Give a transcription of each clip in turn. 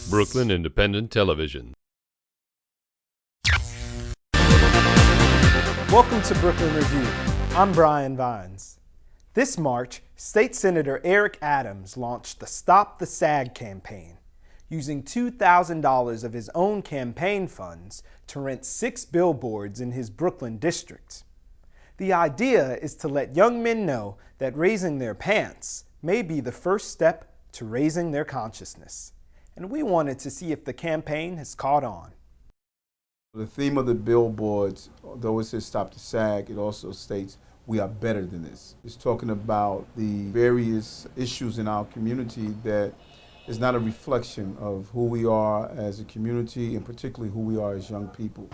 Brooklyn Independent Television. Welcome to Brooklyn Review. I'm Brian Vines. This March, State Senator Eric Adams launched the Stop The Sag campaign, using $2,000 of his own campaign funds to rent 6 billboards in his Brooklyn district. The idea is to let young men know that raising their pants may be the first step to raising their consciousness. And we wanted to see if the campaign has caught on. The theme of the billboards, although it says Stop the Sag, it also states we are better than this. It's talking about the various issues in our community that is not a reflection of who we are as a community and particularly who we are as young people.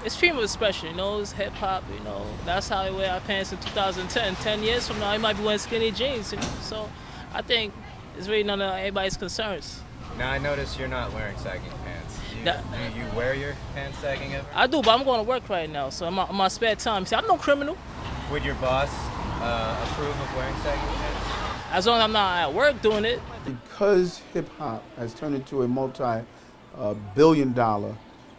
It's freedom of expression, you know, it's hip hop, you know, that's how we wear our pants in 2010. 10 years from now, you might be wearing skinny jeans, you know, so I think it's really none of anybody's concerns. Now I notice you're not wearing sagging pants. Do you wear your pants sagging ever? I do, but I'm going to work right now, so in my spare time. See, I'm no criminal. Would your boss approve of wearing sagging pants? As long as I'm not at work doing it. Because hip-hop has turned into a multi-billion-dollar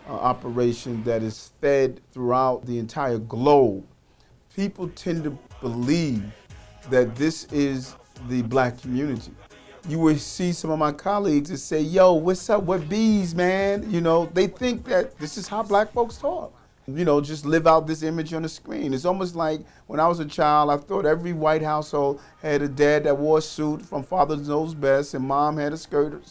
operation that is fed throughout the entire globe, people tend to believe that this is the black community. You will see some of my colleagues that say, yo, what's up, what bees, man? You know, they think that this is how black folks talk. You know, just live out this image on the screen. It's almost like when I was a child, I thought every white household had a dad that wore a suit from Father Knows Best and mom had a skirt,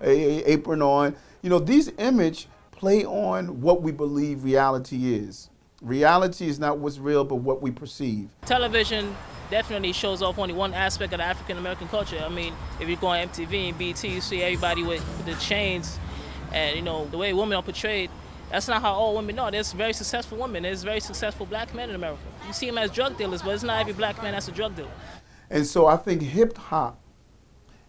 a apron on. You know, these images play on what we believe reality is. Reality is not what's real, but what we perceive. Television definitely shows off only one aspect of the African-American culture. I mean, if you go on MTV and BET, you see everybody with the chains and, you know, the way women are portrayed. That's not how all women are. There's very successful women. There's very successful black men in America. You see them as drug dealers, but it's not every black man that's a drug dealer. And so I think hip-hop,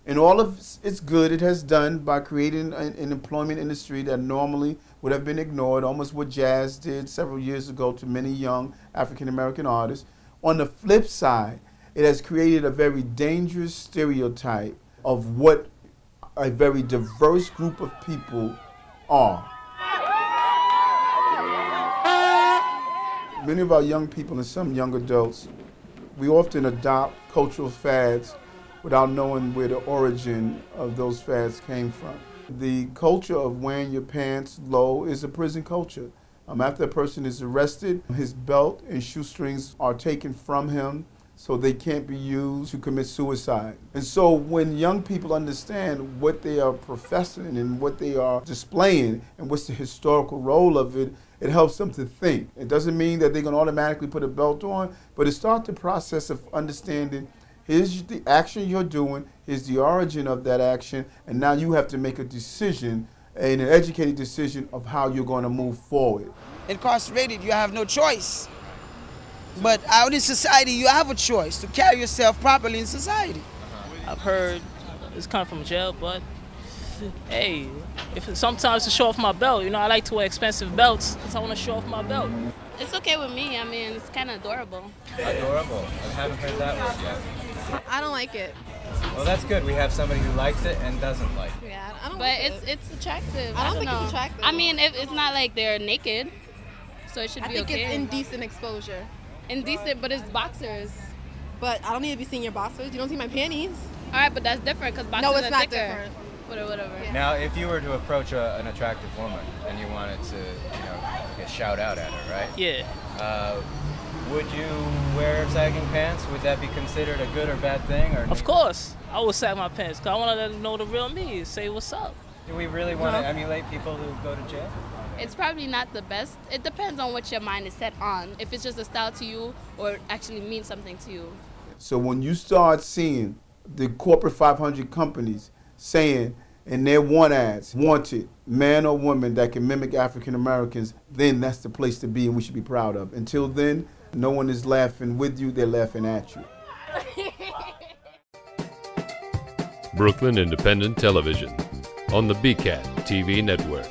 and all of its good it has done by creating an employment industry that normally would have been ignored, almost what jazz did several years ago to many young African-American artists. On the flip side, it has created a very dangerous stereotype of what a very diverse group of people are. Many of our young people and some young adults, we often adopt cultural fads without knowing where the origin of those fads came from. The culture of wearing your pants low is a prison culture. After a person is arrested, his belt and shoestrings are taken from him so they can't be used to commit suicide. And so when young people understand what they are professing and what they are displaying and what's the historical role of it, it helps them to think. It doesn't mean that they're going to automatically put a belt on, but it starts the process of understanding here's the action you're doing, here's the origin of that action, and now you have to make a decision, an educated decision of how you're going to move forward. Incarcerated, you have no choice. But out in society, you have a choice to carry yourself properly in society. I've heard it's coming from jail, but hey, sometimes to show off my belt, you know, I like to wear expensive belts because I want to show off my belt. It's okay with me. I mean, it's kind of adorable. Adorable. I haven't heard that word yet. I don't like it. Well, that's good. We have somebody who likes it and doesn't like it. Yeah, I don't like it. But it's attractive. I don't think know. It's attractive. I mean, it's not like they're naked, so it should be okay. I think it's indecent exposure. Indecent, but it's boxers. But I don't need to be seeing your boxers. You don't see my panties. All right, but that's different because boxers no, it's are not thicker. different. Whatever. Yeah. Now, if you were to approach an attractive woman and you wanted to, you know, shout out at her, right? Yeah. Would you wear sagging pants? Would that be considered a good or bad thing? Or of course, I would sag my pants because I want to let them know the real me. Say what's up. Do we really want to emulate people who go to jail? It's probably not the best. It depends on what your mind is set on. If it's just a style to you or it actually means something to you. So when you start seeing the corporate 500 companies saying in their want ads, wanted, man or woman that can mimic African Americans, then that's the place to be and we should be proud of. Until then, no one is laughing with you, they're laughing at you. Brooklyn Independent Television on the BCAT TV network.